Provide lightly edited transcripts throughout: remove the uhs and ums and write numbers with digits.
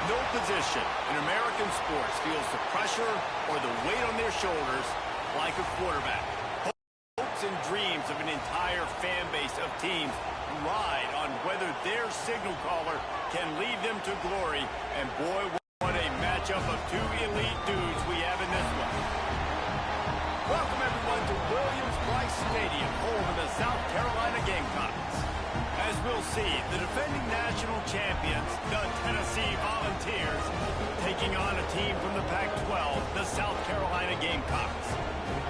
No position in American sports feels the pressure or the weight on their shoulders like a quarterback. Hopes and dreams of an entire fan base of teams ride on whether their signal caller can lead them to glory. And boy, what a matchup of two elite dudes we have in this one. Welcome everyone to Williams-Brice Stadium, home of the South Carolina Gamecocks. As we'll see, the defending national champions, the Tennessee Volunteers, taking on a team from the Pac-12, the South Carolina Gamecocks.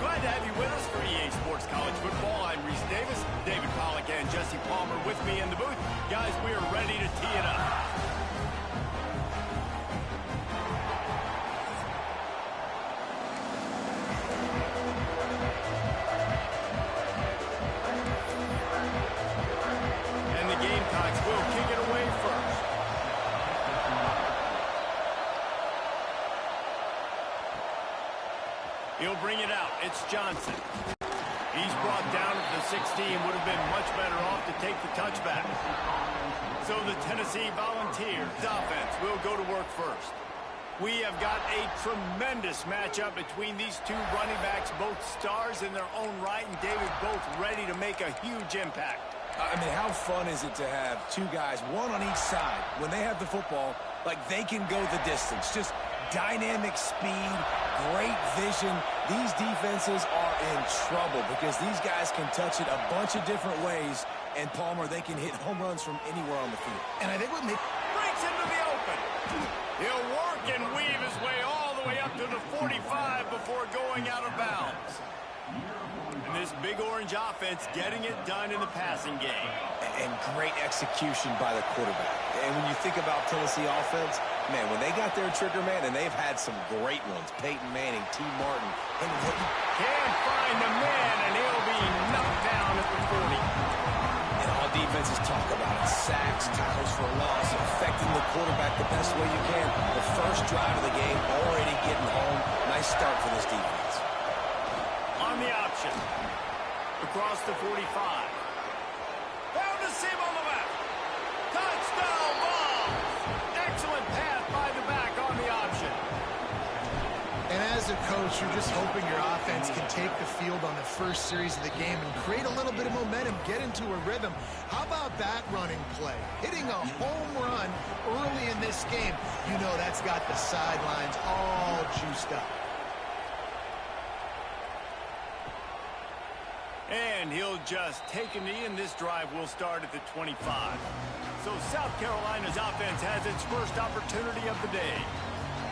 Glad to have you with us for EA Sports College Football. I'm Reese Davis, David Pollack, and Jesse Palmer with me in the booth. Guys, we are ready to tee it up. He'll bring it out. It's Johnson. He's brought down at the 16. Would have been much better off to take the touchback. So the Tennessee Volunteers offense will go to work first. We have got a tremendous matchup between these two running backs, both stars in their own right, and David, both ready to make a huge impact. I mean, how fun is it to have two guys, one on each side, when they have the football, like they can go the distance. Just dynamic speed, great vision. These defenses are in trouble because these guys can touch it a bunch of different ways, and Palmer, they can hit home runs from anywhere on the field. And I think when they breaks into the open, he'll work and weave his way all the way up to the 45 before going out of bounds. And this big orange offense getting it done in the passing game. And great execution by the quarterback. And when you think about Tennessee offense, man, when they got their trigger man, and they've had some great ones, Peyton Manning, T. Martin, and can't find the man, and he'll be knocked down at the 40. And all defenses talk about it. Sacks, tackles for a loss, affecting the quarterback the best way you can. The first drive of the game, already getting home. Nice start for this defense. On the option. Across the 45. Found a seam on the left. Touchdown ball. Excellent pass by the back on the option. And as a coach, you're just hoping your offense can take the field on the first series of the game and create a little bit of momentum, get into a rhythm. How about that running play? Hitting a home run early in this game. You know that's got the sidelines all juiced up. And he'll just take a knee, and this drive will start at the 25. So South Carolina's offense has its first opportunity of the day.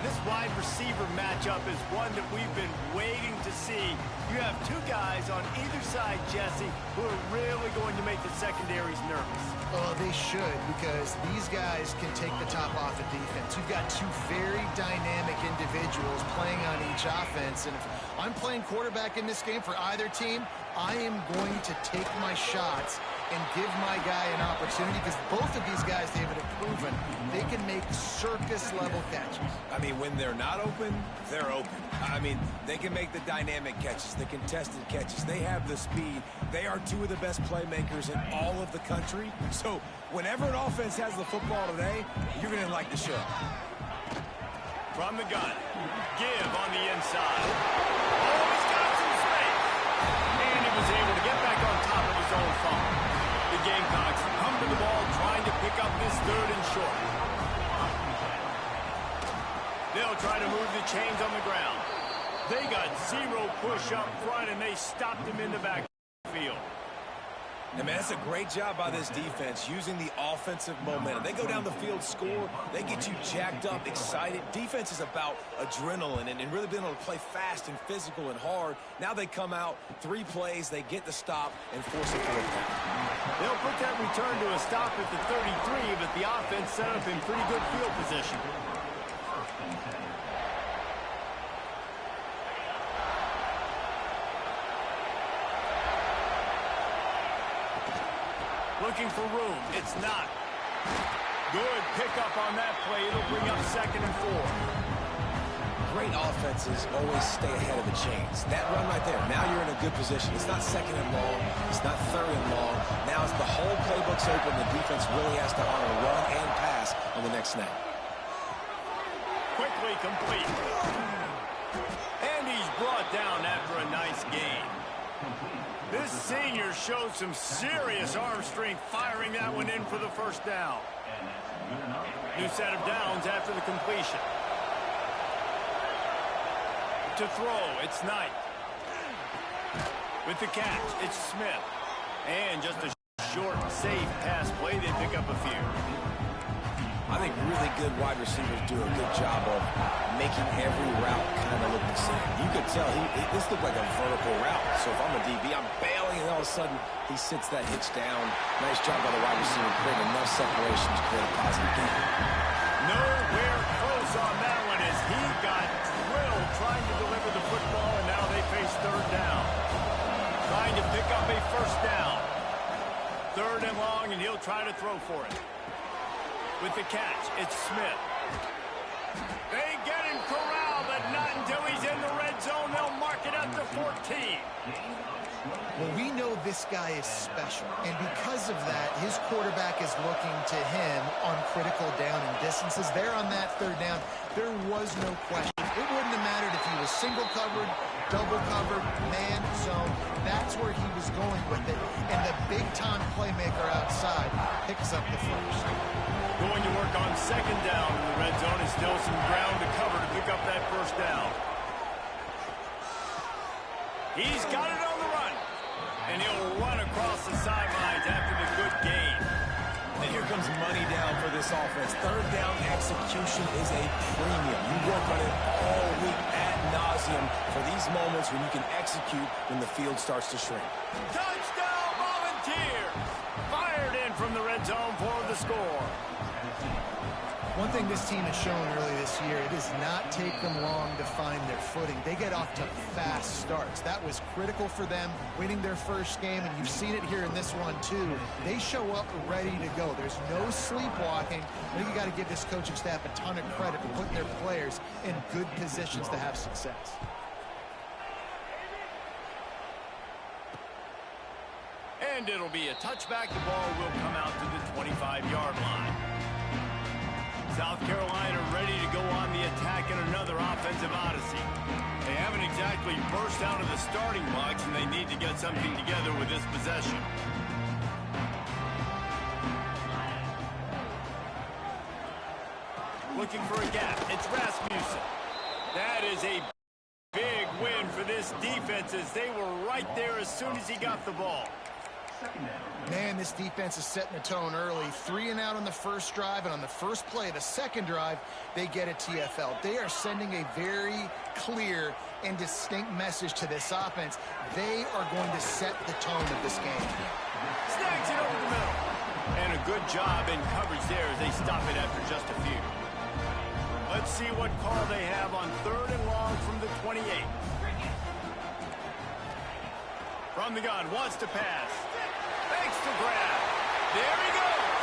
This wide receiver matchup is one that we've been waiting to see. You have two guys on either side, Jesse, who are really going to make the secondaries nervous. Oh, they should, because these guys can take the top off of defense. You've got two very dynamic individuals playing on each offense, and if I'm playing quarterback in this game for either team, I am going to take my shots and give my guy an opportunity, because both of these guys, David, have proven they can make circus-level catches. I mean, when they're not open, they're open. I mean, they can make the dynamic catches, the contested catches. They have the speed. They are two of the best playmakers in all of the country. So whenever an offense has the football today, you're going to like the show. From the gun, give on the inside. Oh, he's got some space. And he was able to get back on top of his own fumble. The Gamecocks come to the ball trying to pick up this third and short. They'll try to move the chains on the ground. They got zero push up front, and they stopped him in the backfield. And man, that's a great job by this defense, using the offensive momentum. They go down the field, score, they get you jacked up, excited. Defense is about adrenaline and really being able to play fast and physical and hard. Now they come out, 3 plays, they get the stop and force a fourth down. They'll put that return to a stop at the 33, but the offense set up in pretty good field position. Looking for room. It's not. Good pickup on that play. It'll bring up 2nd and 4. Great offenses always stay ahead of the chains. That run right there, now you're in a good position. It's not 2nd and long. It's not 3rd and long. Now it's the whole playbook's open. The defense really has to honor run and pass on the next snap. quickly complete. And he's brought down after a nice gain. This senior showed some serious arm strength firing that one in for the first down. New set of downs after the completion. To throw, it's Knight. With the catch, it's Smith. And just a short, safe pass play, they pick up a few. I think really good wide receivers do a good job of making every route kind of look the same. You could tell this looked like a vertical route. So if I'm a DB, I'm bailing, and all of a sudden he sits that hitch down. Nice job by the wide receiver, creating enough separation to create a positive gain. Nowhere close on that one as he got drilled trying to deliver the football, and now they face third down. Trying to pick up a first down. Third and long, and he'll try to throw for it. With the catch, it's Smith. They get him corralled, but not until he's in the red zone. They'll mark it at the 14. Well, we know this guy is special, and because of that, his quarterback is looking to him on critical down and distances. There on that third down, there was no question. It wouldn't have mattered if he was single covered, double covered, man, zone. That's where he was going with it, and the big-time playmaker outside picks up the first. Going to work on second down in the red zone. Is still some ground to cover to pick up that first down. He's got it on the run. And he'll run across the sidelines after the good gain. And here comes money down for this offense. Third down execution is a premium. You work on it all week ad nauseum for these moments when you can execute when the field starts to shrink. Touchdown, Volunteers! Fired in from the red zone for the score. One thing this team has shown early this year, it does not take them long to find their footing. They get off to fast starts. That was critical for them, winning their first game, and you've seen it here in this one too. They show up ready to go. There's no sleepwalking. I think you got to give this coaching staff a ton of credit for putting their players in good positions to have success. And it'll be a touchback. The ball will come out to the 25-yard line. South Carolina ready to go on the attack in another offensive odyssey. They haven't exactly burst out of the starting blocks, and they need to get something together with this possession. Looking for a gap. It's Rasmussen. That is a big win for this defense as they were right there as soon as he got the ball. Man, this defense is setting the tone early. 3 and out on the first drive, and on the first play of the second drive, they get a TFL. They are sending a very clear and distinct message to this offense. They are going to set the tone of this game. Snags it over the middle. And a good job in coverage there as they stop it after just a few. Let's see what call they have on third and long from the 28. From the gun, wants to pass. Thanks to grab. There he goes.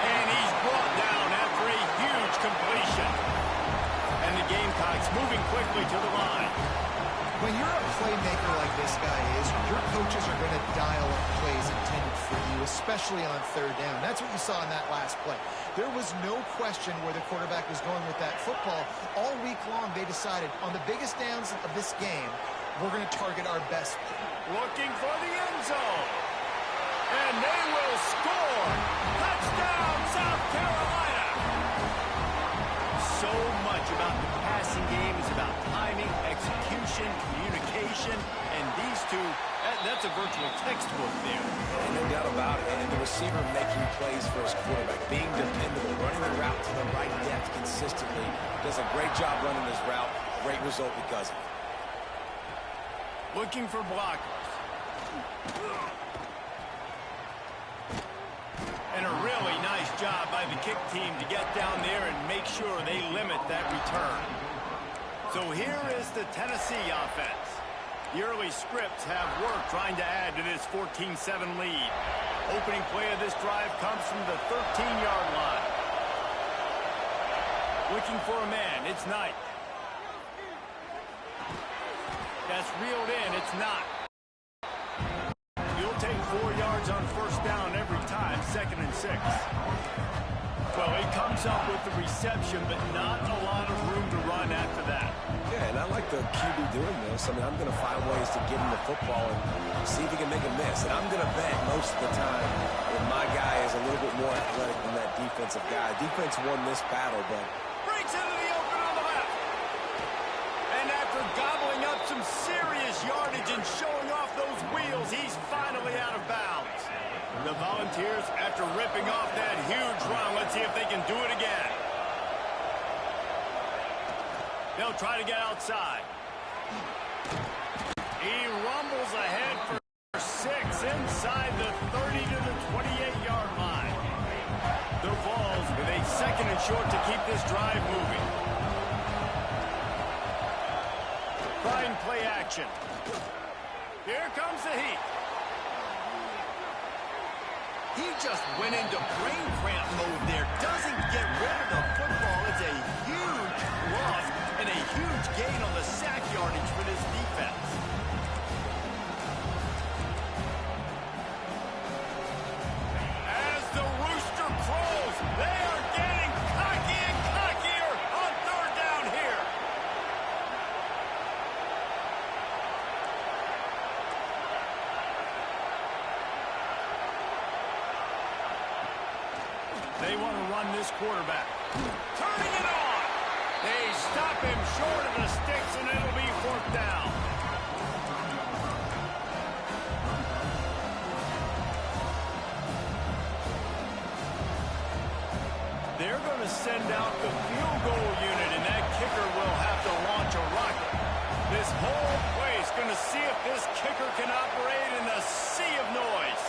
And he's brought down after a huge completion. And the Gamecocks moving quickly to the line. When you're a playmaker like this guy is, your coaches are going to dial up plays intended for you, especially on third down. That's what you saw in that last play. There was no question where the quarterback was going with that football. All week long, they decided on the biggest downs of this game, we're going to target our best. Looking for the end zone. And they will score. Touchdown, South Carolina. So much about the passing game is about timing, execution, communication, and these two, that's a virtual textbook there. No doubt about it. And the receiver making plays for his quarterback, being dependable, running the route to the right depth consistently. Does a great job running his route. Great result because of it. Looking for blockers. And a really nice job by the kick team to get down there and make sure they limit that return. So here is the Tennessee offense. The early scripts have worked trying to add to this 14-7 lead. Opening play of this drive comes from the 13-yard line. Looking for a man. It's Knight. That's reeled in. It's not. You'll take 4 yards on first down every time, 2nd and 6. Well, he up with the reception, but not a lot of room to run after that. Yeah, and I like the QB doing this. I mean, I'm going to find ways to get him the football and see if he can make a miss. And I'm going to bet most of the time that my guy is a little bit more athletic than that defensive guy. Defense won this battle, but... Breaks into the open on the left. And after gobbling up some serious yardage and showing off those wheels, he's finally out of bounds. The Volunteers, after ripping off that huge run, let's see if they can do it again. They'll try to get outside. He rumbles ahead for 6 inside the 30 to the 28-yard line. The Vols with a 2nd and short to keep this drive moving. Trying play action. Here comes the heat. He just went into brain cramp mode there. Doesn't get rid of the football. It's a huge loss and a huge gain on the sack yardage for this defense. As the rooster crows, they are getting cocky and cockier on 3rd down here. They want to run this quarterback. Turning it on. They stop him short of the sticks, and it'll be 4th down. They're going to send out the field goal unit, and that kicker will have to launch a rocket. This whole place going to see if this kicker can operate in a sea of noise.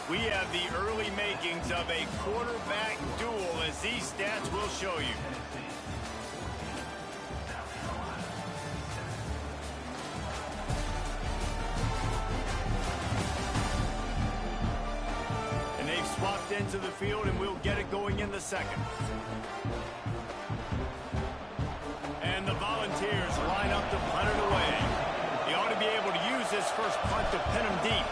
We have the early makings of a quarterback duel, as these stats will show you. And they've swapped into the field, and we'll get it going in the 2nd. And the Volunteers line up to punt it away. They ought to be able to use this first punt to pin them deep.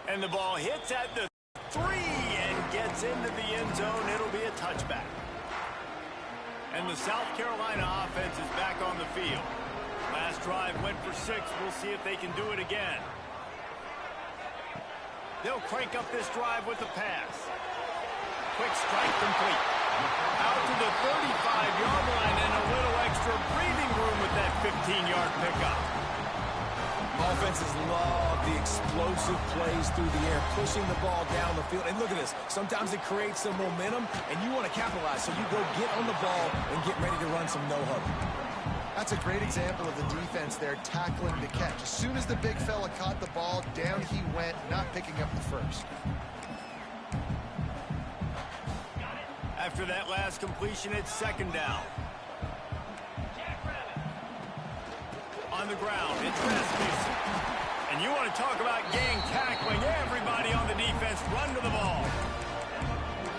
And the ball hits at the 3 and gets into the end zone. It'll be a touchback. And the South Carolina offense is back on the field. Last drive went for 6. We'll see if they can do it again. They'll crank up this drive with the pass. Quick strike complete. Out to the 35-yard line and a little extra breathing room with that 15-yard pickup. Offenses love the explosive plays through the air, pushing the ball down the field. And look at this. Sometimes it creates some momentum, and you want to capitalize. So you go get on the ball and get ready to run some no-huddle. That's a great example of the defense there tackling the catch. As soon as the big fella caught the ball, down he went, not picking up the first. After that last completion, it's 2nd down. On the ground, it's Rasmussen. And you want to talk about gang tackling. Everybody on the defense run to the ball.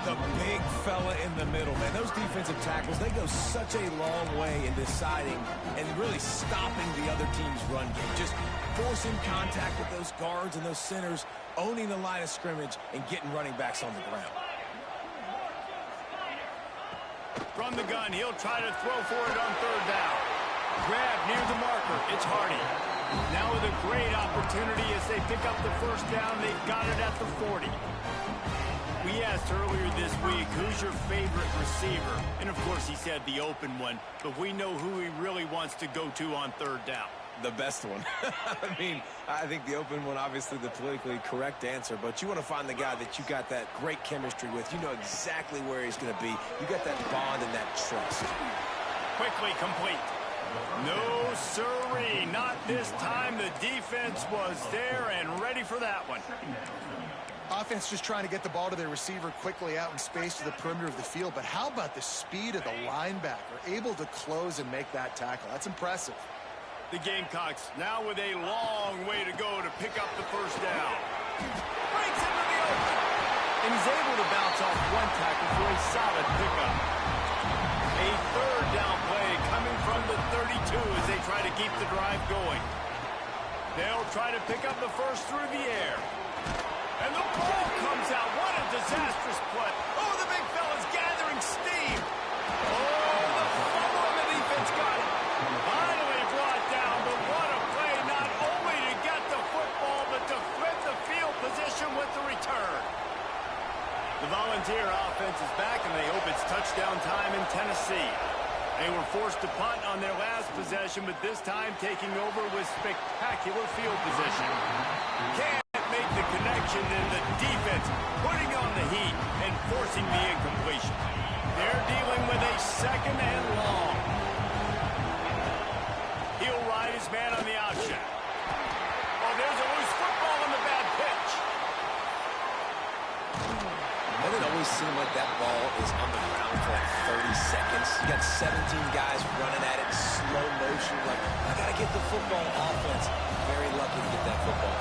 The big fella in the middle, man. Those defensive tackles, they go such a long way in deciding and really stopping the other team's run game. Just forcing contact with those guards and those centers, owning the line of scrimmage, and getting running backs on the ground. From the gun, he'll try to throw for it on 3rd down. Grab near the marker. It's Hardy. Now with a great opportunity as they pick up the 1st down. They've got it at the 40. We asked earlier this week, who's your favorite receiver? And, of course, he said the open one. But we know who he really wants to go to on 3rd down. The best one. I mean, I think the open one, obviously the politically correct answer, but you want to find the guy that you got that great chemistry with. You know exactly where he's going to be. You got that bond and that trust. Quickly complete. No, sirree. Not this time. The defense was there and ready for that one. Offense just trying to get the ball to their receiver quickly out in space to the perimeter of the field. But how about the speed of the linebacker? Able to close and make that tackle. That's impressive. The Gamecocks now with a long way to go to pick up the 1st down. Breaks into the open. and he's able to bounce off one tackle for a solid pickup. A third down play coming from the 32 as they try to keep the drive going. They'll try to pick up the first through the air. And the ball comes out. What a disastrous play. Oh, the big fella's gathering steam. Oh, the fumble and the defense got it. Finally brought down, but what a play, not only to get the football, but to flip the field position with the return. The Volunteer offense is back, and they hope it's touchdown time in Tennessee. They were forced to punt on their last possession, but this time taking over with spectacular field position. Can't make the connection, and the defense putting on the heat and forcing the incompletion. They're dealing with a second and long. He'll ride his man on the outshot. Oh, there's a loose football on the bad pitch. Doesn't it always seem like that ball is on the ground for like 30 seconds? You got 17 guys running at it, slow motion. Like, I got to get the football. Offense very lucky to get that football.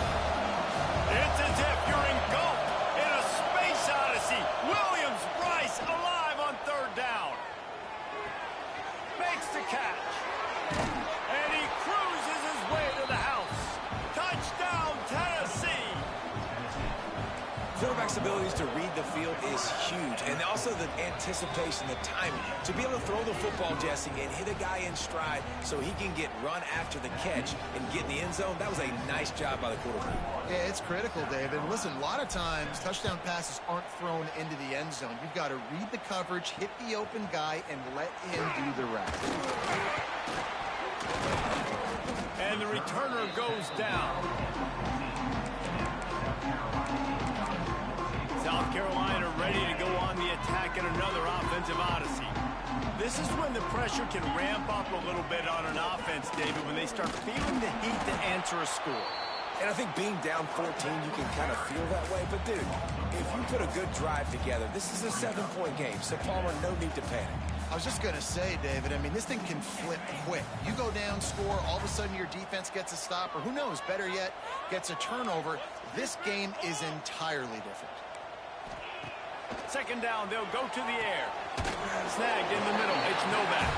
It's as if you're engulfed in a space odyssey. Williams-Brice alive on third down. Makes the catch. And he cruises his way to the house. Touchdown, Tennessee. Quarterback's abilities to read the field is huge, and also the anticipation, the timing. To be able to throw the football, Jesse, and hit a guy in stride so he can get run after the catch and get in the end zone, that was a nice job by the quarterback. Yeah, it's critical, David. Listen, a lot of times touchdown passes aren't thrown into the end zone. You've got to read the coverage, hit the open guy, and let him do the rest. And the returner goes down. South Carolina ready to go on the attack in another offensive odyssey. This is when the pressure can ramp up a little bit on an offense, David, when they start feeling the heat to answer a score. And I think being down 14, you can kind of feel that way. But, dude, if you put a good drive together, this is a 7-point game. So, Palmer, no need to panic. I was just going to say, David, I mean, this thing can flip quick. You go down, score, all of a sudden your defense gets a stop, or who knows, better yet, gets a turnover. This game is entirely different. Second down, they'll go to the air. Snagged in the middle, it's Novak.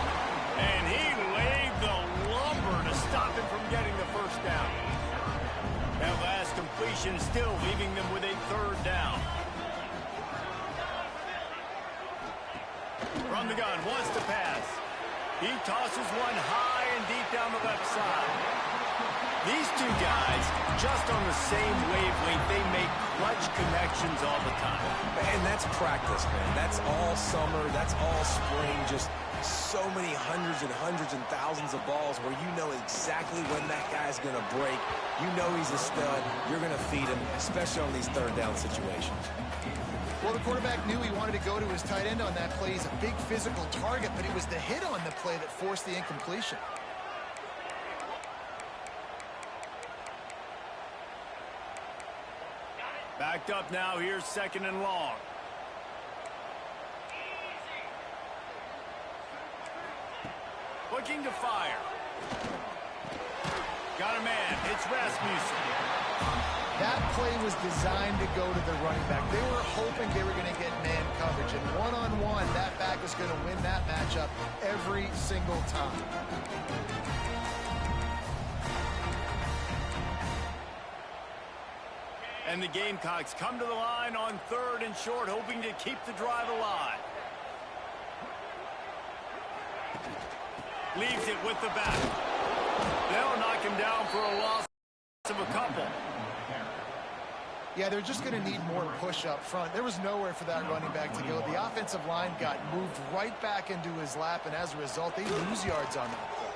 And he laid the lumber to stop him from getting the first down. That last completion still leaving them with a third down. From the gun, wants to pass. He tosses one high and deep down the left side. These two guys, just on the same wavelength, they make clutch connections all the time. And that's practice, man. That's all summer. That's all spring. Just so many hundreds and thousands of balls where you know exactly when that guy's going to break. You know he's a stud. You're going to feed him, especially on these third down situations. Well, the quarterback knew he wanted to go to his tight end on that play. He's a big physical target, but it was the hit on the play that forced the incompletion. Backed up now, here's second and long. Looking to fire. Got a man, it's Rasmussen. That play was designed to go to the running back. They were hoping they were going to get man coverage, and one-on-one, that back is going to win that matchup every single time. And the Gamecocks come to the line on third and short, hoping to keep the drive alive. Leaves it with the back. They'll knock him down for a loss of a couple. Yeah, they're just going to need more push up front. There was nowhere for that running back to go. The offensive line got moved right back into his lap, and as a result, they lose yards on that play.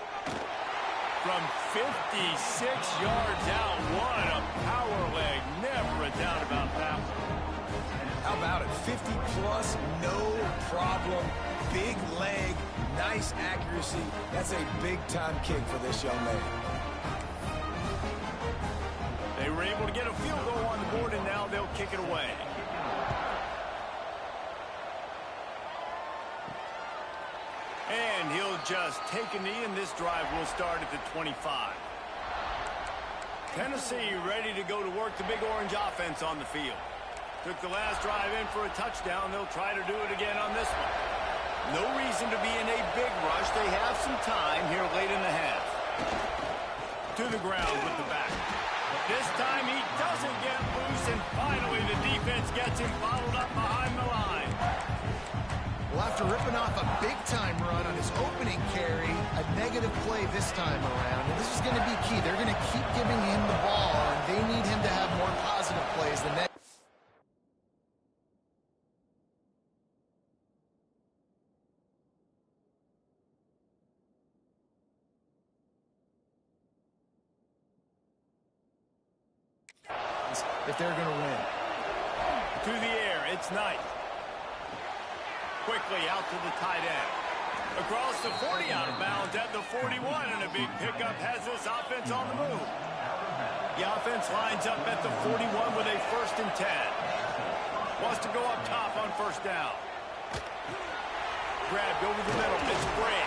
From 56 yards out, what a power leg. Never a doubt about that one. How about it? 50-plus, no problem. Big leg, nice accuracy. That's a big-time kick for this young man. They were able to get a field goal on the board, and now they'll kick it away. And he'll just take a knee, and this drive will start at the 25. Tennessee ready to go to work the Big Orange offense on the field. Took the last drive in for a touchdown. They'll try to do it again on this one. No reason to be in a big rush. They have some time here late in the half. To the ground with the back. This time he doesn't get loose, and finally the defense gets him bottled up behind the line. Well, after ripping off a big-time run on his opening carry, a negative play this time around, and this is going to be key. They're going to keep giving him the ball, and they need him to have more positive plays than that. If they're going to win. To the air, it's Knight. Quickly out to the tight end. Across the 40, out of bounds at the 41, and a big pickup has this offense on the move. The offense lines up at the 41 with a 1st and 10. Wants to go up top on 1st down. Grabbed over the middle. It's Bray.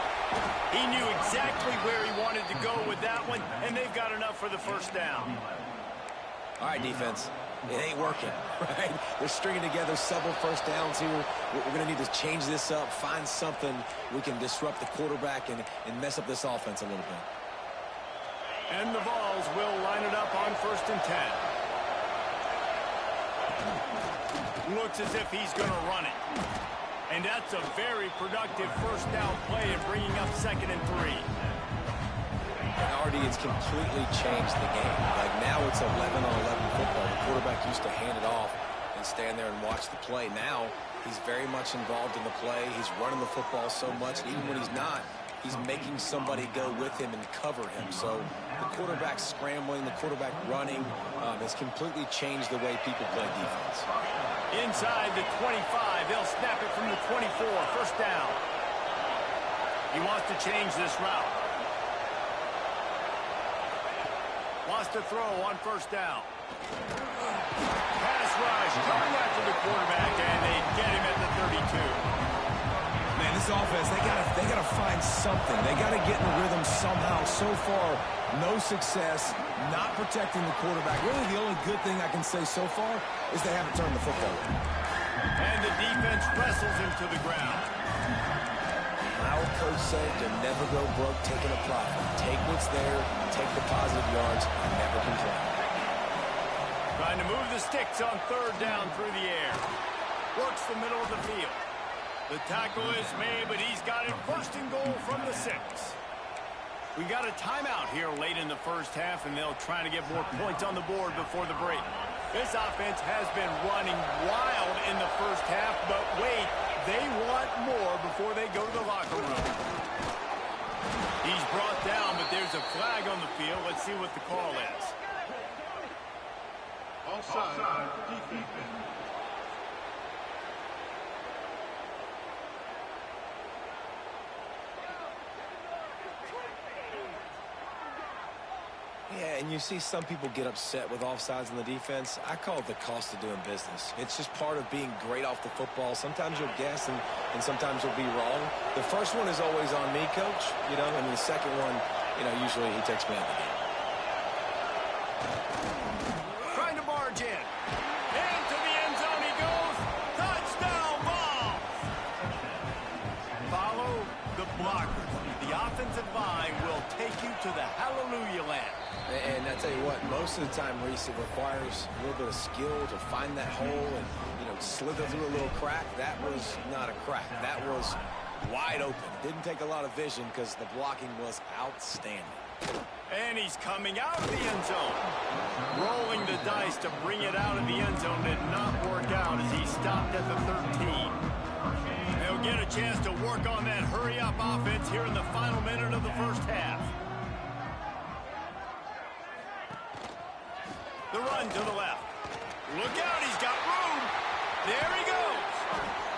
He knew exactly where he wanted to go with that one, and they've got enough for the 1st down. All right, defense. It ain't working, right? They're stringing together several 1st downs here. We're going to need to change this up, find something we can disrupt the quarterback and mess up this offense a little bit. And the Vols will line it up on 1st and 10. Looks as if he's going to run it. And that's a very productive 1st down play and bringing up 2nd and 3. And already it's completely changed the game. Like now it's 11-on-11 football. The quarterback used to hand it off and stand there and watch the play. Now he's very much involved in the play. He's running the football so much. And even when he's not, he's making somebody go with him and cover him. So the quarterback scrambling, the quarterback running has completely changed the way people play defense. Inside the 25, they'll snap it from the 24. 1st down. He wants to change this route. Wants to throw on 1st down. Pass rush, coming after the quarterback, and they get him at the 32. Man, this offense, they gotta find something. They gotta get in the rhythm somehow. So far, no success, not protecting the quarterback. Really, the only good thing I can say so far is they haven't turned the football over. And the defense wrestles him to the ground. Our coach said to never go broke taking a profit. Take what's there, take the positive yards, and never complain. Trying to move the sticks on 3rd down through the air. Works the middle of the field. The tackle is made, but he's got it 1st and goal from the 6. We got a timeout here late in the 1st half, and they'll try to get more points on the board before the break. This offense has been running wild in the 1st half, but wait, they want more before they go to the locker room. He's brought down, but there's a flag on the field. Let's see what the call is. Offside, defense. Yeah, and you see some people get upset with offsides in the defense. I call it the cost of doing business. It's just part of being great off the football. Sometimes you'll guess and sometimes you'll be wrong. The first one is always on me, Coach, and the second one, usually he takes me out of the game. Trying to barge in. Into the end zone he goes. Touchdown, Vols! Follow the blockers. The offensive line will take you to the hallelujah land. And I tell you what, most of the time, Reese, it requires a little bit of skill to find that hole and, slither through a little crack. That was not a crack. That was wide open. Didn't take a lot of vision because the blocking was outstanding. And he's coming out of the end zone. Rolling the dice to bring it out of the end zone did not work out as he stopped at the 13. They'll get a chance to work on that hurry-up offense here in the final minute of the 1st half. The run to the left. Look out, he's got room. There he goes.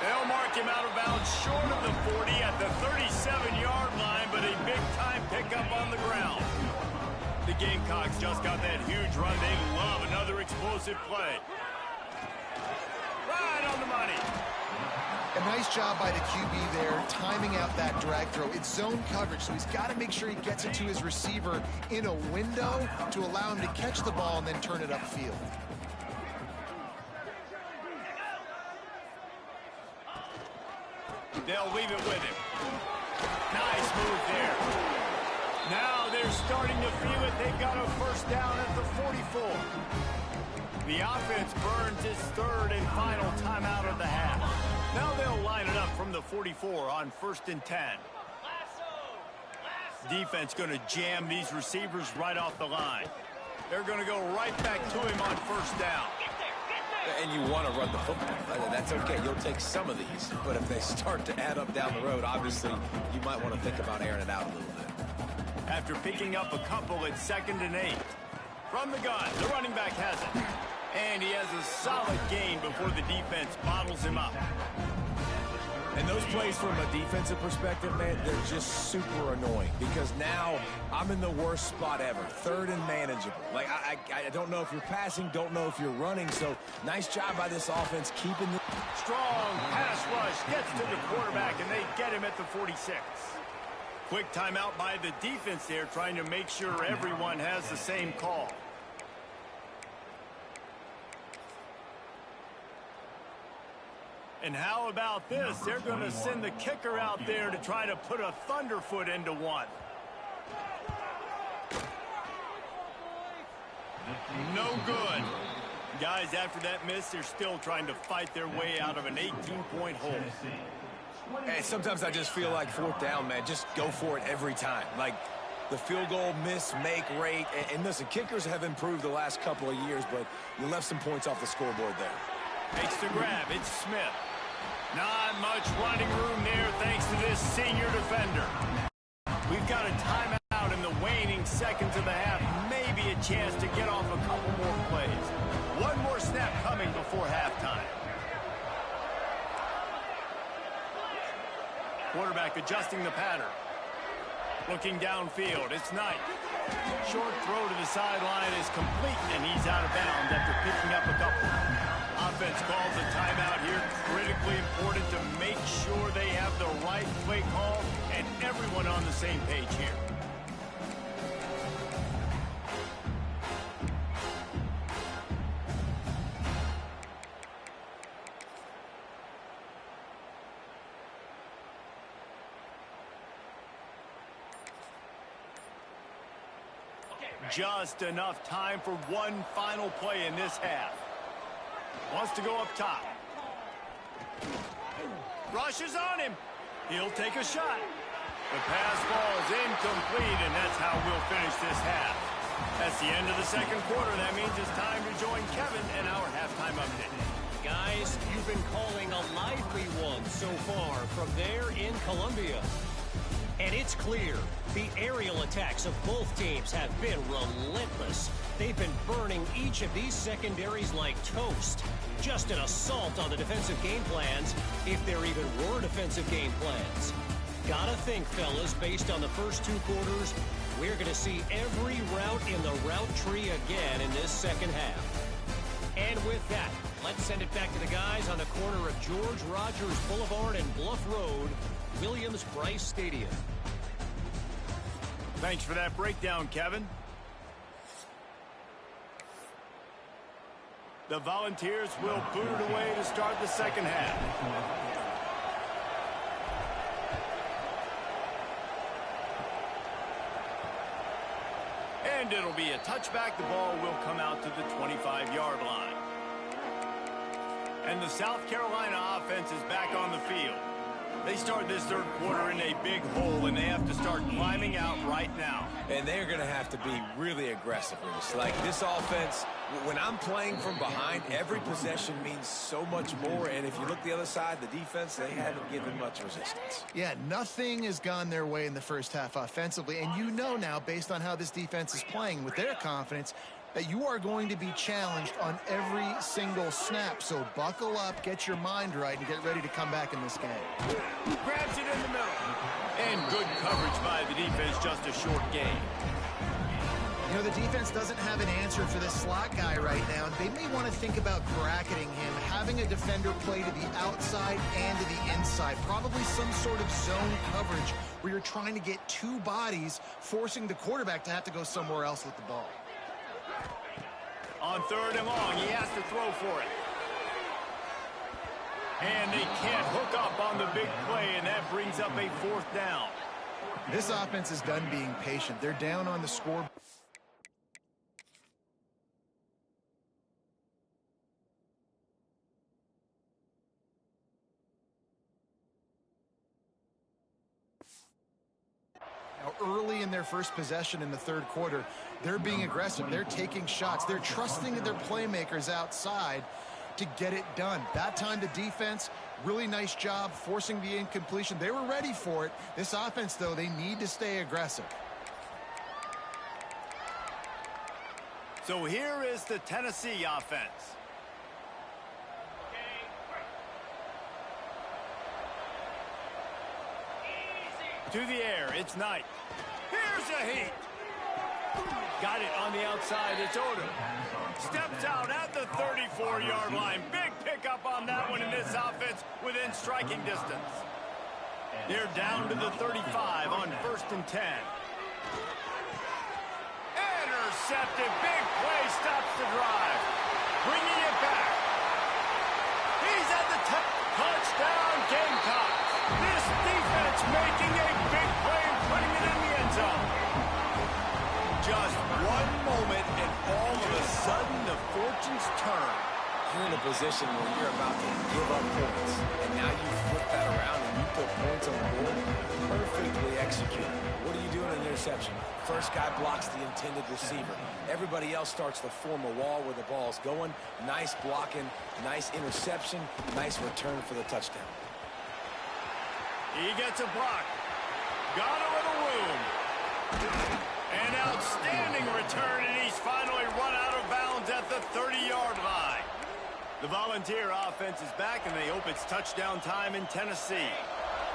They'll mark him out of bounds short of the 40 at the 37-yard line, but a big-time pickup on the ground. The Gamecocks just got that huge run. They love another explosive play. Right on the money. A nice job by the QB there, timing out that drag throw. It's zone coverage, so he's got to make sure he gets it to his receiver in a window to allow him to catch the ball and then turn it upfield. They'll leave it with him. Nice move there. Now they're starting to feel it. They've got a first down at the 44. The offense burns its third and final timeout of the half. Now they'll line it up from the 44 on 1st and 10. Defense going to jam these receivers right off the line. They're going to go right back to him on 1st down. And you want to run the football. That's okay. You'll take some of these. But if they start to add up down the road, obviously, you might want to think about airing it out a little bit. After picking up a couple at 2nd and 8. From the gun, the running back has it. And he has a solid gain before the defense bottles him up. And those plays from a defensive perspective, man, they're just super annoying because now I'm in the worst spot ever. 3rd and manageable. Like, I don't know if you're passing, don't know if you're running. So nice job by this offense keeping the... Strong pass rush gets to the quarterback, and they get him at the 46. Quick timeout by the defense there, trying to make sure everyone has the same call. And how about this? They're going to send the kicker out there to try to put a thunderfoot into one. No good. Guys, after that miss, they're still trying to fight their way out of an 18-point hole. Hey, sometimes I just feel like 4th down, man. Just go for it every time. Like the field goal miss-make rate. And listen, kickers have improved the last couple of years, but you left some points off the scoreboard there. Makes the grab. It's Smith. Not much running room there thanks to this senior defender. We've got a timeout in the waning seconds of the half. Maybe a chance to get off a couple more plays. One more snap coming before halftime. Quarterback adjusting the pattern. Looking downfield. It's Knight. Short throw to the sideline is complete, and he's out of bounds after picking up a couple. Offense calls a timeout here. Critically important to make sure they have the right play call and everyone on the same page here. Just enough time for one final play in this half. Wants to go up top. Rushes on him. He'll take a shot. The pass falls incomplete, and that's how we'll finish this half. That's the end of the 2nd quarter. That means it's time to join Kevin and our halftime update. Guys, you've been calling a lively one so far from there in Columbia. And it's clear, the aerial attacks of both teams have been relentless. They've been burning each of these secondaries like toast. Just an assault on the defensive game plans, if there even were defensive game plans. Gotta think, fellas, based on the first 2 quarters, we're going to see every route in the route tree again in this 2nd half. And with that, let's send it back to the guys on the corner of George Rogers Boulevard and Bluff Road, Williams-Brice Stadium. Thanks for that breakdown, Kevin. The Volunteers will boot it away to start the 2nd half. And it'll be a touchback. The ball will come out to the 25-yard line. And the South Carolina offense is back on the field. They start this 3rd quarter in a big hole, and they have to start climbing out right now. And they're going to have to be really aggressive with this. Like this offense, when I'm playing from behind, every possession means so much more. And if you look the other side, the defense, they haven't given much resistance. Yeah, nothing has gone their way in the first half offensively. And you know now, based on how this defense is playing with their confidence, that you are going to be challenged on every single snap. So buckle up, get your mind right, and get ready to come back in this game. Grabs it in the middle. And good coverage by the defense, just a short gain. You know, the defense doesn't have an answer for this slot guy right now. They may want to think about bracketing him, having a defender play to the outside and to the inside. Probably some sort of zone coverage where you're trying to get 2 bodies, forcing the quarterback to have to go somewhere else with the ball. On 3rd and long, he has to throw for it. And they can't hook up on the big play, and that brings up a fourth down. This offense is done being patient. They're down on the score. Now, early in their first possession in the third quarter, they're being aggressive. They're taking shots. They're trusting their playmakers outside to get it done. That time, the defense, really nice job forcing the incompletion. They were ready for it. This offense, though, they need to stay aggressive. So here is the Tennessee offense. To the air, it's Knight. Here's a heat. Got it on the outside, it's Odom. Steps out at the 34-yard line. Big pickup on that one in this offense within striking distance. They're down to the 35 on 1st and 10. Intercepted. Big play stops the drive. Bringing it back. He's at the touchdown, Gamecocks. This defense making a big play and putting it in the end zone. Just one moment, and all of a sudden, the fortunes turn. You're in a position where you're about to give up points, and now you flip that around and you put points on the board. Perfectly executed. What are you doing in interception? First guy blocks the intended receiver. Everybody else starts to form a wall where the ball's going. Nice blocking, nice interception, nice return for the touchdown. He gets a block. Got a little room. An outstanding return, and he's finally run out of bounds at the 30-yard line. The Volunteer offense is back, and they hope it's touchdown time in Tennessee.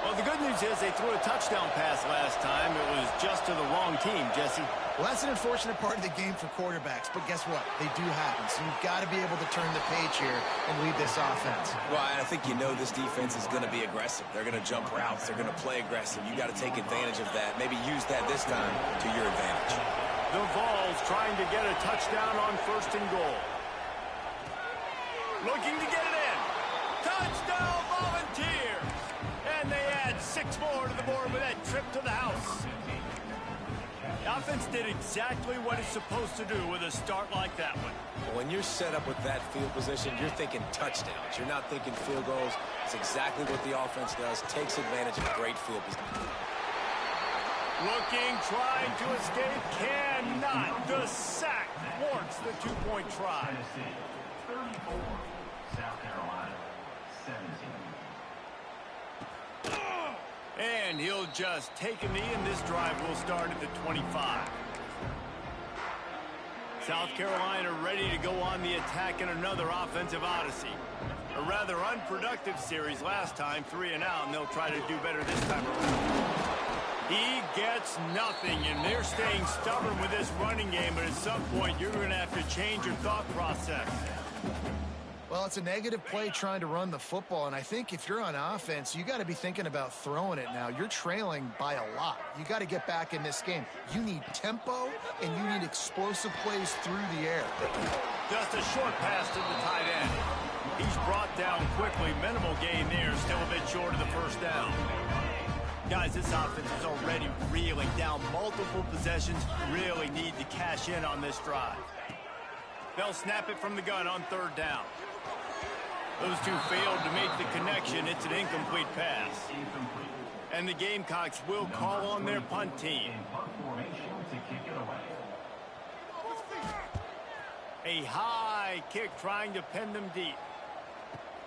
Well, the good news is they threw a touchdown pass last time. It was just to the wrong team, Jesse. Well, that's an unfortunate part of the game for quarterbacks, but guess what? They do happen, so you've got to be able to turn the page here and lead this offense. Well, I think you know this defense is going to be aggressive. They're going to jump routes. They're going to play aggressive. You got to take advantage of that. Maybe use that this time to your advantage. The Vols trying to get a touchdown on 1st and goal. Looking to get it in. Touchdown, Volunteers! And they add 6 more to the board with that trip to the house. The offense did exactly what it's supposed to do with a start like that one. When you're set up with that field position, you're thinking touchdowns. You're not thinking field goals. It's exactly what the offense does. Takes advantage of great field position. Looking, trying to escape, cannot. The sack warrants the 2-point try. 34, South Carolina, 17. And he'll just take a knee, and this drive will start at the 25. South Carolina ready to go on the attack in another offensive odyssey. A rather unproductive series last time, 3 and out, and they'll try to do better this time around. He gets nothing, and they're staying stubborn with this running game, but at some point you're going to have to change your thought process. Well, it's a negative play trying to run the football, and I think if you're on offense, you got to be thinking about throwing it now. You're trailing by a lot. You got to get back in this game. You need tempo, and you need explosive plays through the air. Just a short pass to the tight end. He's brought down quickly. Minimal gain there, still a bit short of the 1st down. Guys, this offense is already reeling down multiple possessions. Really need to cash in on this drive. They'll snap it from the gun on 3rd down. Those two failed to make the connection. It's an incomplete pass. And the Gamecocks will call on their punt team. A high kick trying to pin them deep.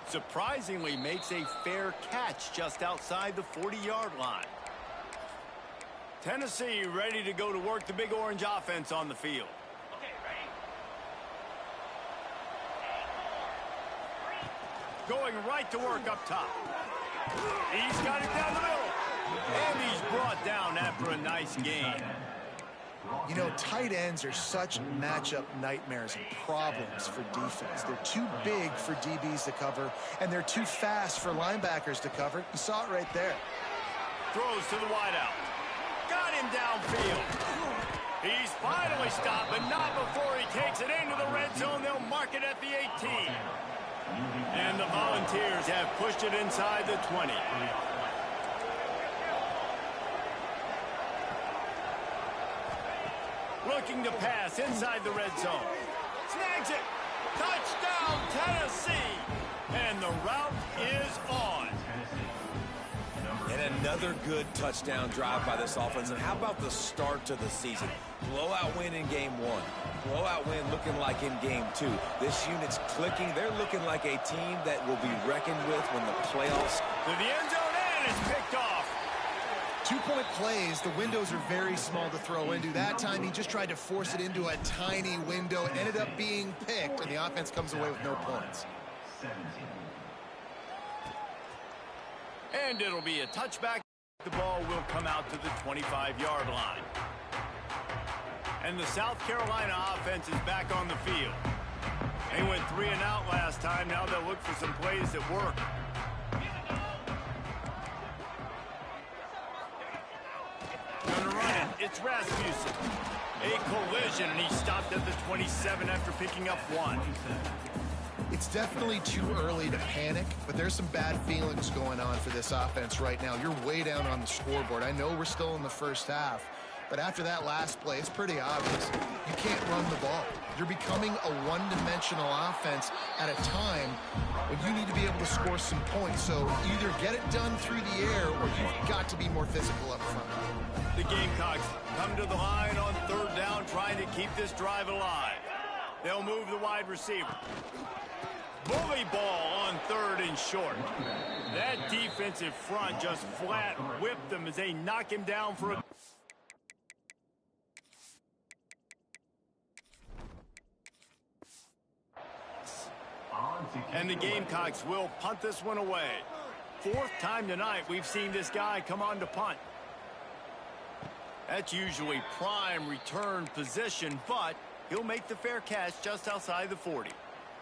Surprisingly makes a fair catch just outside the 40-yard line. Tennessee ready to go to work the Big Orange offense on the field. Going right to work up top. He's got it down the middle. And he's brought down after a nice gain. You know, tight ends are such matchup nightmares and problems for defense. They're too big for DBs to cover, and they're too fast for linebackers to cover. You saw it right there. Throws to the wideout. Got him downfield. He's finally stopped, but not before he takes it into the red zone. They'll mark it at the 18. And the Volunteers have pushed it inside the 20. Looking to pass inside the red zone. Snags it. Touchdown, Tennessee. And the route is on. And another good touchdown drive by this offense. And how about the start to the season? Blowout win in game 1. Blowout win looking like in game 2. This unit's clicking. They're looking like a team that will be reckoned with when the playoffs. To the end zone, and it's picked off. 2-point plays, the windows are very small to throw into. That time, he just tried to force it into a tiny window. It ended up being picked, and the offense comes away with no points. And it'll be a touchback. The ball will come out to the 25-yard line. And the South Carolina offense is back on the field. They went 3 and out last time. Now they'll look for some plays that work. Gonna run it. It's Rasmussen. A collision, and he stopped at the 27 after picking up 1. It's definitely too early to panic, but there's some bad feelings going on for this offense right now. You're way down on the scoreboard. I know we're still in the first half, but after that last play, it's pretty obvious. You can't run the ball. You're becoming a one-dimensional offense at a time when you need to be able to score some points. So either get it done through the air or you've got to be more physical up front. The Gamecocks come to the line on 3rd down, trying to keep this drive alive. They'll move the wide receiver. Bully ball on 3rd and short. That defensive front just flat whipped them as they knock him down for a... And the Gamecocks will punt this one away. 4th time tonight we've seen this guy come on to punt. That's usually prime return position, but he'll make the fair catch just outside the 40.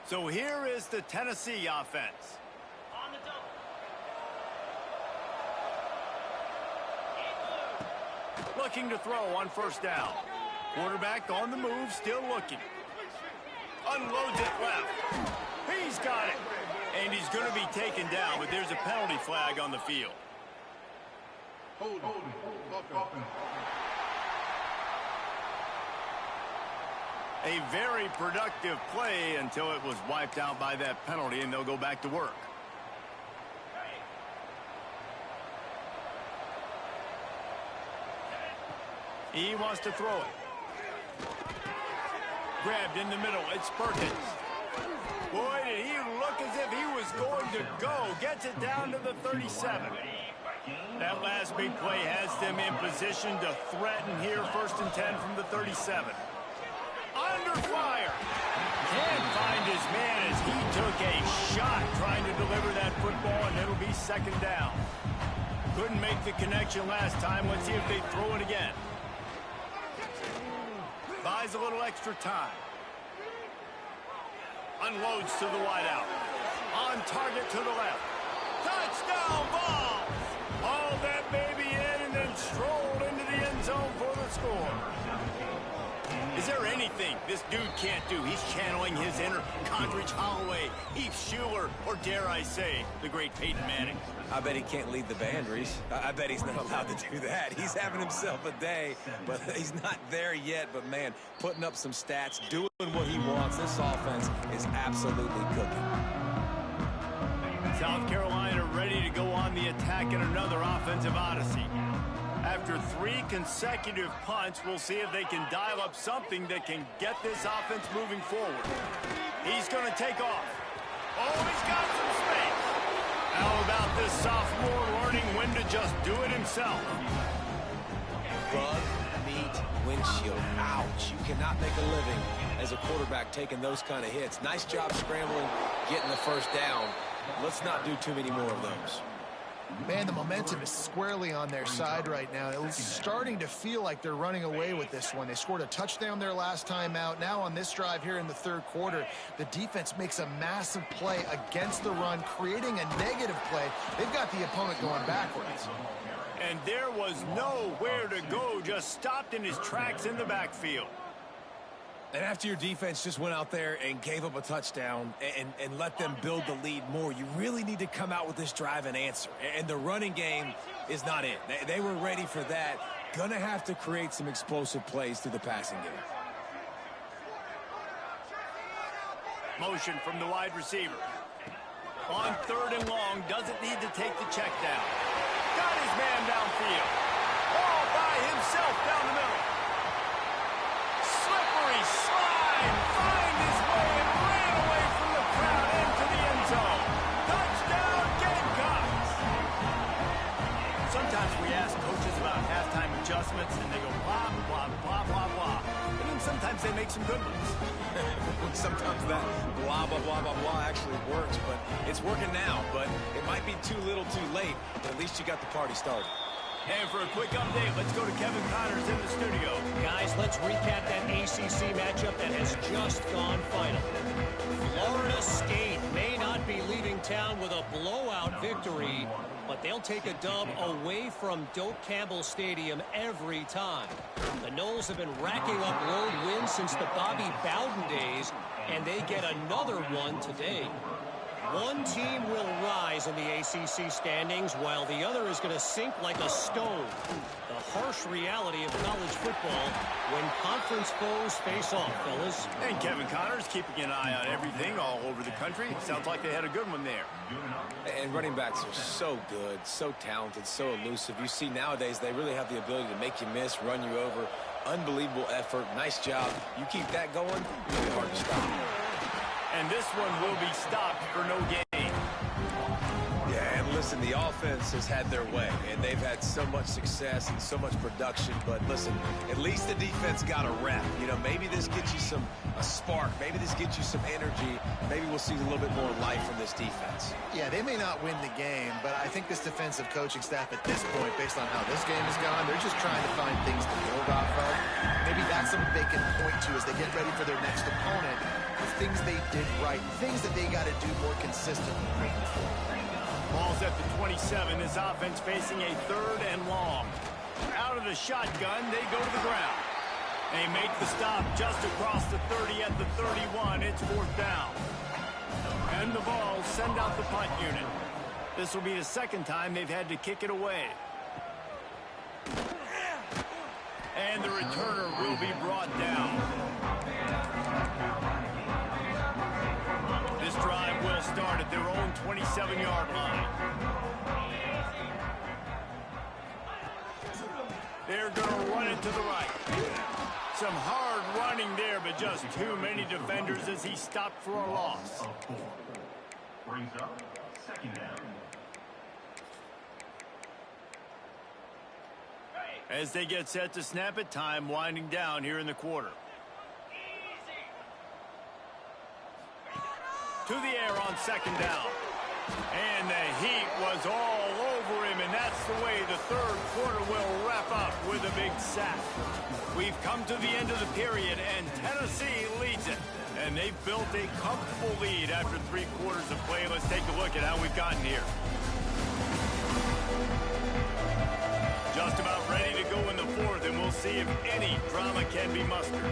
So here is the Tennessee offense. Looking to throw on 1st down. Quarterback on the move, still looking. Unloads it left. He's got it. And he's going to be taken down, but there's a penalty flag on the field. A very productive play until it was wiped out by that penalty, and they'll go back to work. He wants to throw it. Grabbed in the middle. It's Perkins. Boy, did he look as if he was going to go. Gets it down to the 37. That last big play has them in position to threaten here. 1st and 10 from the 37. Under fire. Can't find his man as he took a shot trying to deliver that football, and it'll be 2nd down. Couldn't make the connection last time. Let's see if they throw it again. Buys a little extra time. Unloads to the wideout. On target to the left. Touchdown ball! Hauled that baby in and then strolled into the end zone for the score. Is there anything this dude can't do? He's channeling his inner Condridge Holloway, Heath Schuler, or dare I say, the great Peyton Manning. I bet he can't lead the band, Reese. I bet he's not allowed to do that. He's having himself a day, but he's not there yet. But, man, putting up some stats, doing what he wants. This offense is absolutely cooking. South Carolina ready to go on the attack in another offensive odyssey. After 3 consecutive punts, we'll see if they can dial up something that can get this offense moving forward. He's going to take off. Oh, he's got some space. How about this sophomore learning when to just do it himself? Bug, meat, windshield. Ouch. You cannot make a living as a quarterback taking those kind of hits. Nice job scrambling, getting the 1st down. Let's not do too many more of those. Man, the momentum is squarely on their side right now. It's starting to feel like they're running away with this one. They scored a touchdown their last time out. Now on this drive here in the 3rd quarter, the defense makes a massive play against the run, creating a negative play. They've got the opponent going backwards. And there was nowhere to go, just stopped in his tracks in the backfield. And after your defense just went out there and gave up a touchdown and let them build the lead more, you really need to come out with this drive and answer. And the running game is not it. They were ready for that. Gonna have to create some explosive plays through the passing game. Motion from the wide receiver. On 3rd and long, doesn't need to take the check down. Got his man downfield. All by himself down the middle. Slippery slide. Find his way and ran away from the crowd into the end zone. Touchdown, Gamecocks. Sometimes we ask coaches about halftime adjustments, and they go blah, blah, blah, blah, blah. And then sometimes they make some good ones. Sometimes that blah, blah, blah, blah, blah actually works, but it's working now. But it might be too little too late, but at least you got the party started. And for a quick update, let's go to Kevin Connors in the studio. Guys, let's recap that ACC matchup that has just gone final. Florida State may not be leaving town with a blowout victory, but they'll take a dub away from Doak Campbell Stadium every time. The Noles have been racking up road wins since the Bobby Bowden days, and they get another one today. One team will rise in the ACC standings, while the other is going to sink like a stone. The harsh reality of college football when conference foes face off, fellas. And Kevin Connors keeping an eye on everything all over the country. Sounds like they had a good one there. And running backs are so good, so talented, so elusive. You see nowadays they really have the ability to make you miss, run you over. Unbelievable effort. Nice job. You keep that going, really hard to stop. And this one will be stopped for no gain. Yeah, and listen, the offense has had their way, and they've had so much success and so much production. But listen, at least the defense got a rep. You know, maybe this gets you a spark. Maybe this gets you some energy. Maybe we'll see a little bit more life from this defense. Yeah, they may not win the game, but I think this defensive coaching staff at this point, based on how this game has gone, they're just trying to find things to build off of. Maybe that's something they can point to as they get ready for their next opponent. Things they did right, things that they got to do more consistently. Ball's at the 27. This offense facing a 3rd and long. Out of the shotgun, they go to the ground. They make the stop just across the 30 at the 31. It's 4th down. And the ball send out the punt unit. This will be the 2nd time they've had to kick it away. And the returner will be brought down. This drive will start at their own 27-yard line. They're going to run it to the right. Some hard running there, but just too many defenders as he stopped for a loss. Brings up 2nd down. As they get set to snap it, time winding down here in the quarter. To the air on 2nd down. And the heat was all over him, and that's the way the 3rd quarter will wrap up with a big sack. We've come to the end of the period, and Tennessee leads it. And they've built a comfortable lead after 3 quarters of play. Let's take a look at how we've gotten here. Just about ready to go in the 4th, and we'll see if any drama can be mustered.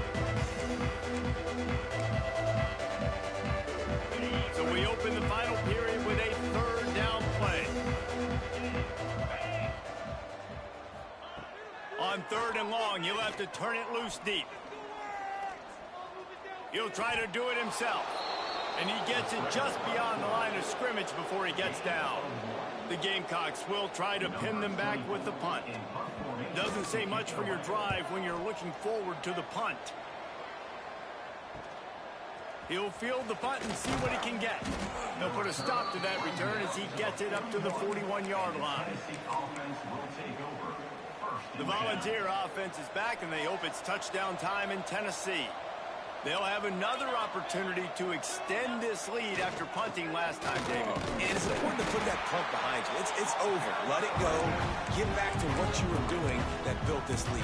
So we open the final period with a 3rd down play. On 3rd and long, he'll have to turn it loose deep. He'll try to do it himself. And he gets it just beyond the line of scrimmage before he gets down. The Gamecocks will try to pin them back with the punt. Doesn't say much for your drive when you're looking forward to the punt. He'll field the punt and see what he can get. He'll put a stop to that return as he gets it up to the 41-yard line. The Volunteer offense is back, and they hope it's touchdown time in Tennessee. They'll have another opportunity to extend this lead after punting last time, David. And it's important to put that punt behind you. It's over. Let it go. Get back to what you were doing that built this lead.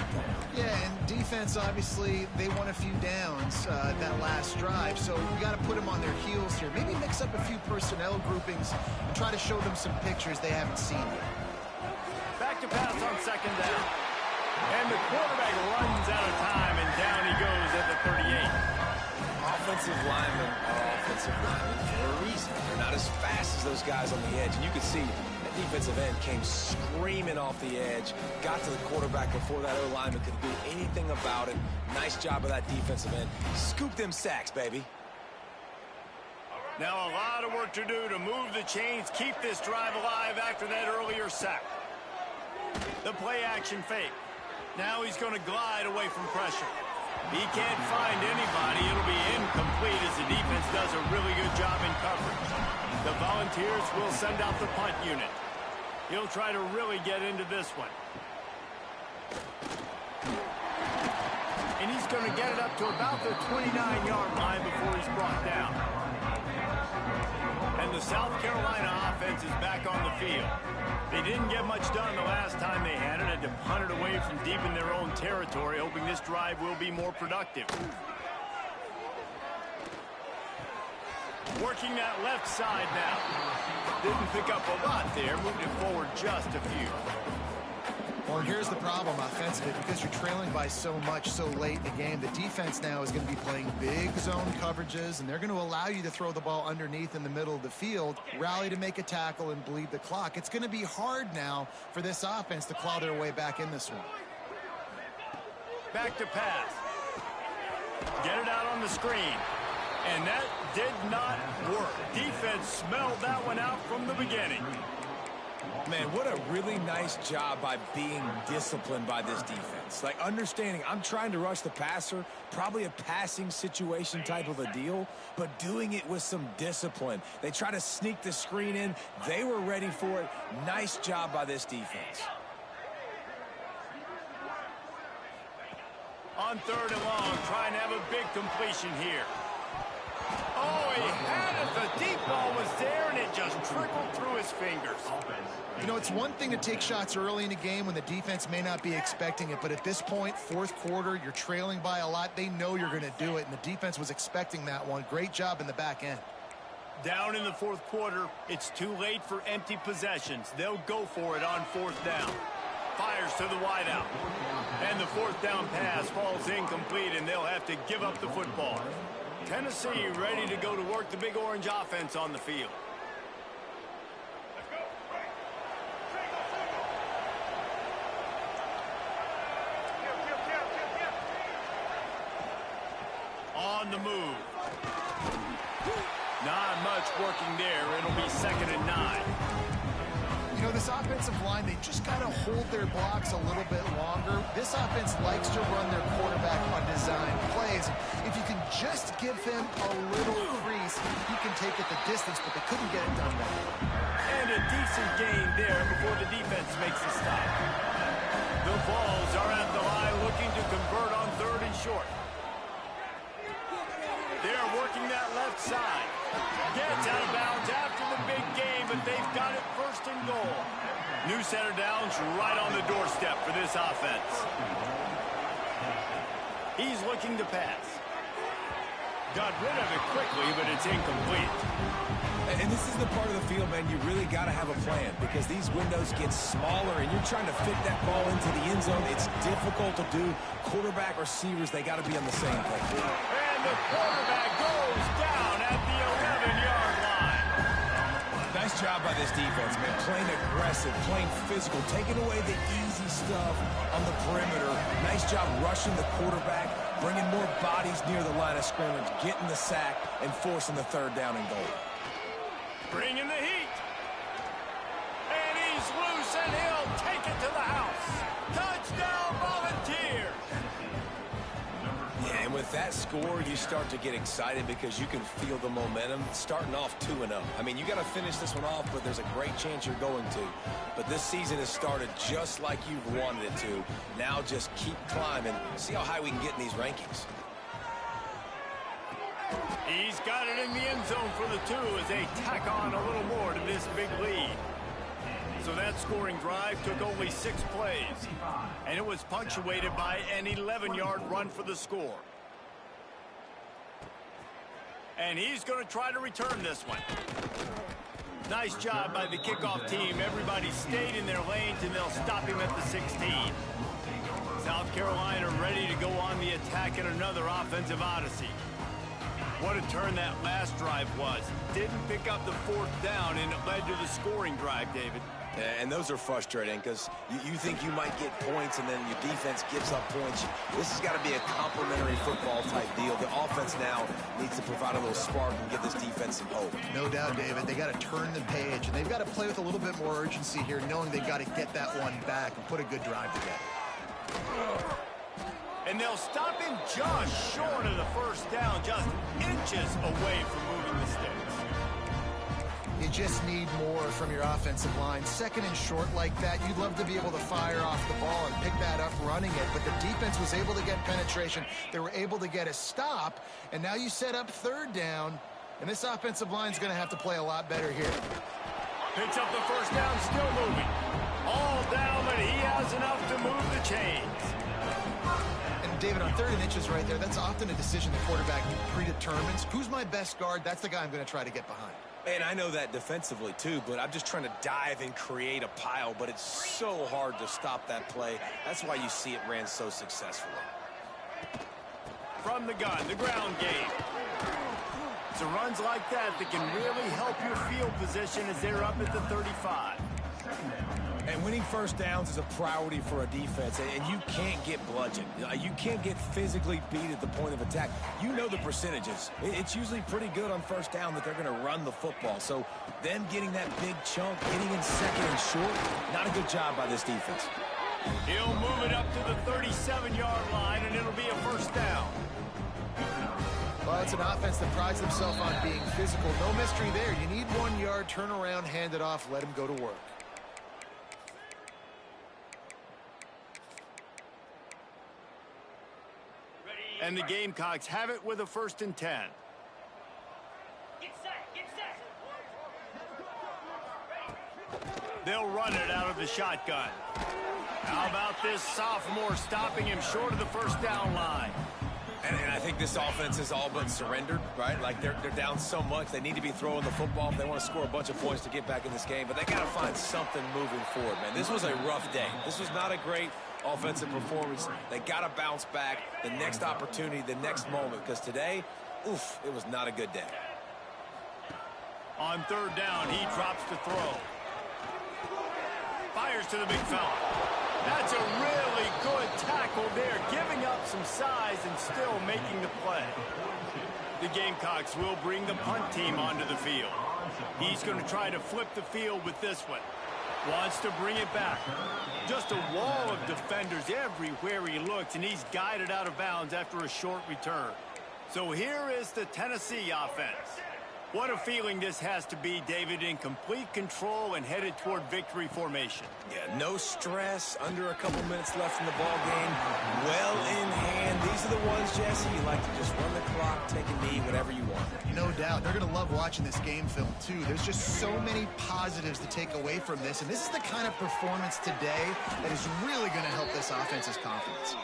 Yeah, and defense, obviously, they won a few downs that last drive, so we got to put them on their heels here. Maybe mix up a few personnel groupings and try to show them some pictures they haven't seen yet. Back to pass on 2nd down. And the quarterback runs out of time, and down he goes at the 38. defensive linemen are offensive linemen for a reason. They're not as fast as those guys on the edge. And you can see that defensive end came screaming off the edge, got to the quarterback before that O-lineman could do anything about it. Nice job of that defensive end. Scoop them sacks, baby. Now a lot of work to do to move the chains, keep this drive alive after that earlier sack. The play action fake. Now he's going to glide away from pressure. He can't find anybody. It'll be incomplete as the defense does a really good job in coverage. The Volunteers will send out the punt unit. He'll try to really get into this one. And he's going to get it up to about the 29-yard line before he's brought down. And the South Carolina offense is back on the field. They didn't get much done the last time they had it to punt it away from deep in their own territory, hoping this drive will be more productive. Working that left side now. Didn't pick up a lot there, moved it forward just a few. Well, here's the problem offensively. Because you're trailing by so much so late in the game, the defense now is going to be playing big zone coverages, and they're going to allow you to throw the ball underneath in the middle of the field, rally to make a tackle, and bleed the clock. It's going to be hard now for this offense to claw their way back in this one. Back to pass. Get it out on the screen. And that did not work. Defense smelled that one out from the beginning. Man, what a really nice job by being disciplined by this defense. Like, understanding I'm trying to rush the passer, probably a passing situation type of a deal, but doing it with some discipline. They try to sneak the screen in. They were ready for it. Nice job by this defense. On 3rd and long, trying to have a big completion here. Oh, he had it. The deep ball was there, and it just trickled through his fingers. You know, it's one thing to take shots early in a game when the defense may not be expecting it, but at this point, 4th quarter, you're trailing by a lot. They know you're going to do it, and the defense was expecting that one. Great job in the back end. Down in the 4th quarter, it's too late for empty possessions. They'll go for it on 4th down. Fires to the wideout. And the 4th down pass falls incomplete, and they'll have to give up the football. Tennessee ready to go to work the Big Orange offense on the field. On the move. Not much working there. It'll be 2nd and 9. You know, this offensive line, they just got to hold their blocks a little bit longer. This offense likes to run their quarterback on design plays. If you can just give him a little crease, he can take it the distance, but they couldn't get it done that way. And a decent gain there before the defense makes the stop. The Vols are at the line looking to convert on 3rd and short. They're working that left side. Gets out of bounds after the big game, but they've got it 1st and goal. New center downs right on the doorstep for this offense. He's looking to pass. Got rid of it quickly, but it's incomplete. And this is the part of the field, man, you really got to have a plan because these windows get smaller and you're trying to fit that ball into the end zone. It's difficult to do. Quarterback, receivers, they got to be on the same page. And the quarterback goes down at the 11-yard line. Nice job by this defense, man. Playing aggressive, playing physical, taking away the easy stuff on the perimeter. Nice job rushing the quarterback, bringing more bodies near the line of scrimmage, getting the sack, and forcing the 3rd down and goal. Bringing the heat. And he's loose, and he'll take it to the house. Touchdown, Volunteers. Yeah, and with that score, you start to get excited because you can feel the momentum starting off 2-0. I mean, you got to finish this one off, but there's a great chance you're going to. But this season has started just like you've wanted it to. Now just keep climbing. See how high we can get in these rankings. He's got it in the end zone for the 2 as they tack on a little more to this big lead. So that scoring drive took only 6 plays, and it was punctuated by an 11-yard run for the score. And he's going to try to return this one. Nice job by the kickoff team. Everybody stayed in their lanes, and they'll stop him at the 16. South Carolina ready to go on the attack in another offensive odyssey. What a turn that last drive was. Didn't pick up the fourth down, and it led to the scoring drive, David. And those are frustrating because you think you might get points and then your defense gives up points. This has got to be a complementary football type deal. The offense now needs to provide a little spark and give this defense some hope. No doubt, David. They got to turn the page, and they've got to play with a little bit more urgency here, knowing they've got to get that one back and put a good drive together. And they'll stop him just short of the first down, just inches away from moving the sticks. You just need more from your offensive line. Second and short like that, you'd love to be able to fire off the ball and pick that up running it, but the defense was able to get penetration. They were able to get a stop, and now you set up third down, and this offensive line's going to have to play a lot better here. Picks up the first down, still moving. All down, but he has enough to move the chains. And David, on 3rd and inches right there, that's often a decision the quarterback predetermines. Who's my best guard? That's the guy I'm going to try to get behind. And I know that defensively, too, but I'm just trying to dive and create a pile, but it's so hard to stop that play. That's why you see it ran so successfully. From the gun, the ground game. So runs like that can really help your field position as they're up at the 35. And winning first downs is a priority for a defense, and you can't get bludgeoned. You can't get physically beat at the point of attack. You know the percentages. It's usually pretty good on first down that they're going to run the football. So them getting that big chunk, getting in second and short, not a good job by this defense. He'll move it up to the 37-yard line, and it'll be a first down. Well, it's an offense that prides themselves on being physical. No mystery there. You need 1 yard, turn around, hand it off, let him go to work. And the Gamecocks have it with a 1st and 10. Get set, get set. They'll run it out of the shotgun. How about this sophomore stopping him short of the first down line? And I think this offense is all but surrendered, right? Like they're down so much, they need to be throwing the football if they want to score a bunch of points to get back in this game. But they got to find something moving forward, man. This was a rough day. This was not a great offensive performance. They got to bounce back the next opportunity, the next moment, because today, oof, it was not a good day. On 3rd down, he drops to throw. Fires to the big fella. That's a really good tackle there, giving up some size and still making the play. The Gamecocks will bring the punt team onto the field. He's going to try to flip the field with this one. Wants to bring it back. Just a wall of defenders everywhere he looks, and he's guided out of bounds after a short return. So here is the Tennessee offense. What a feeling this has to be, David, in complete control and headed toward victory formation. Yeah, no stress, under a couple minutes left in the ball game, well in hand. These are the ones, Jesse, you like to just run the clock, take a knee, whatever you want. No doubt. They're going to love watching this game film, too. There's just so many positives to take away from this, and this is the kind of performance today that is really going to help this offense's confidence.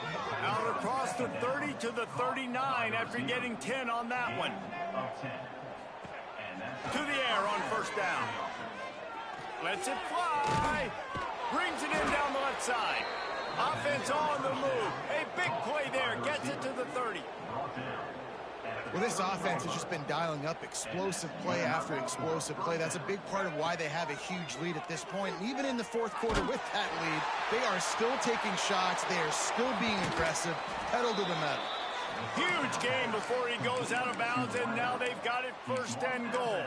Out across the 30 to the 39 after getting 10 on that one. To the air on 1st down. Lets it fly. Brings it in down the left side. Offense on the move. A big play there. Gets it to the 30. Well, this offense has just been dialing up explosive play after explosive play. That's a big part of why they have a huge lead at this point. And even in the 4th quarter with that lead, they are still taking shots. They are still being aggressive. Pedal to the metal. Huge game before he goes out of bounds, and now they've got it 1st and goal.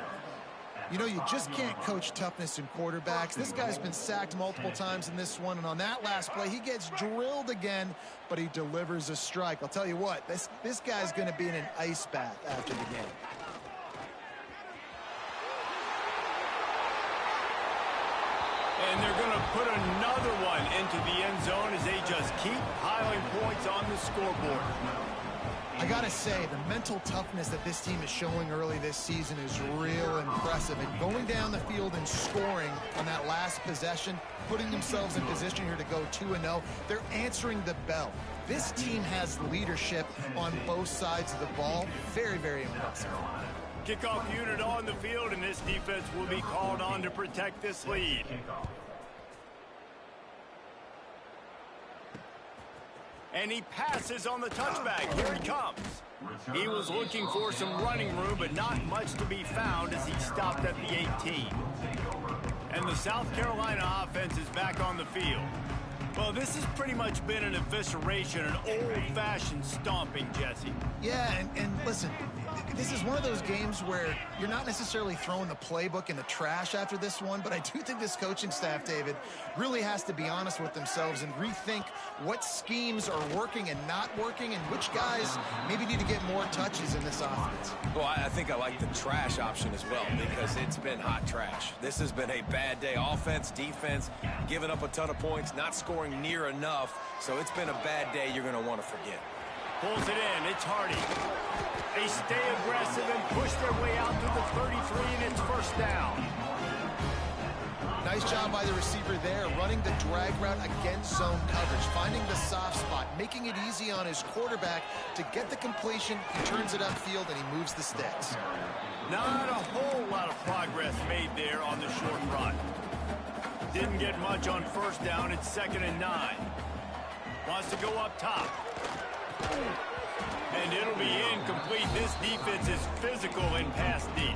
You know, you just can't coach toughness in quarterbacks. This guy's been sacked multiple times in this one, and on that last play, he gets drilled again, but he delivers a strike. I'll tell you what, this guy's going to be in an ice bath after the game. And they're going to put another one into the end zone as they just keep piling points on the scoreboard. I got to say, the mental toughness that this team is showing early this season is real impressive. And going down the field and scoring on that last possession, putting themselves in position here to go 2-0, they're answering the bell. This team has leadership on both sides of the ball. Very, very impressive. Kickoff unit on the field, and this defense will be called on to protect this lead. And he passes on the touchback. Here he comes. He was looking for some running room, but not much to be found as he stopped at the 18. And the South Carolina offense is back on the field. Well, this has pretty much been an evisceration, an old-fashioned stomping, Jesse. Yeah, and listen, this is one of those games where you're not necessarily throwing the playbook in the trash after this one, but I do think this coaching staff, David, really has to be honest with themselves and rethink what schemes are working and not working and which guys maybe need to get more touches in this offense. Well, I think I like the trash option as well because it's been hot trash. This has been a bad day. Offense, defense, giving up a ton of points, not scoring near enough. So it's been a bad day you're going to want to forget. Pulls it in. It's Hardy. They stay aggressive and push their way out to the 33, and it's first down. Nice job by the receiver there, running the drag route against zone coverage, finding the soft spot, making it easy on his quarterback to get the completion. He turns it upfield, and he moves the sticks. Not a whole lot of progress made there on the short run. Didn't get much on first down. It's 2nd and 9. Wants to go up top. And it'll be incomplete. This defense is physical in pass deep.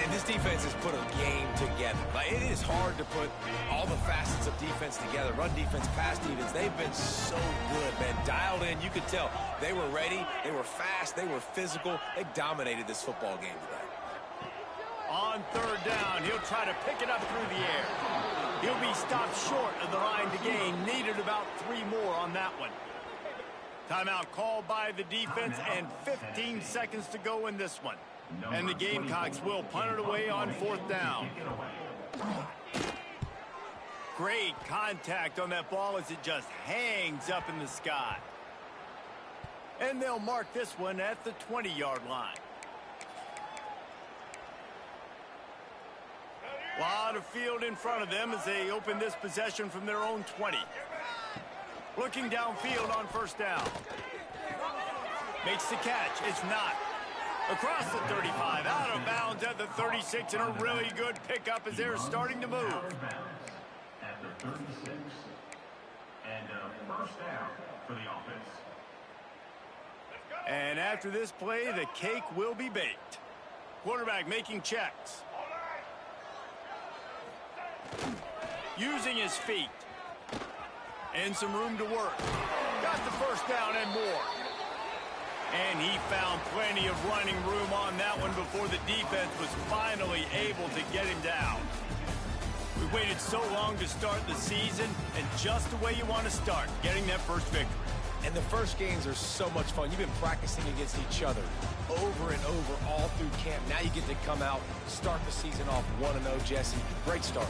And this defense has put a game together. Like, it is hard to put all the facets of defense together. Run defense, pass defense. They've been so good, man. Dialed in. You could tell they were ready. They were fast. They were physical. They dominated this football game today. On 3rd down, he'll try to pick it up through the air. He'll be stopped short of the line to gain. Needed about 3 more on that one. Timeout called by the defense and 15 seconds to go in this one. And the Gamecocks will punt it away on 4th down. Great contact on that ball as it just hangs up in the sky. And they'll mark this one at the 20-yard line. Lot of field in front of them as they open this possession from their own 20. Looking downfield on 1st down. Makes the catch. It's not. Across the 35, out of bounds at the 36, and a really good pickup as they're starting to move. At the 36, and first down for the offense. And after this play, the cake will be baked. Quarterback making checks. Using his feet. And some room to work. Got the first down and more. And he found plenty of running room on that one before the defense was finally able to get him down. We waited so long to start the season, and just the way you want to start, getting that first victory. And the first games are so much fun. You've been practicing against each other over and over all through camp. Now you get to come out, start the season off 1-0, Jesse. Great start.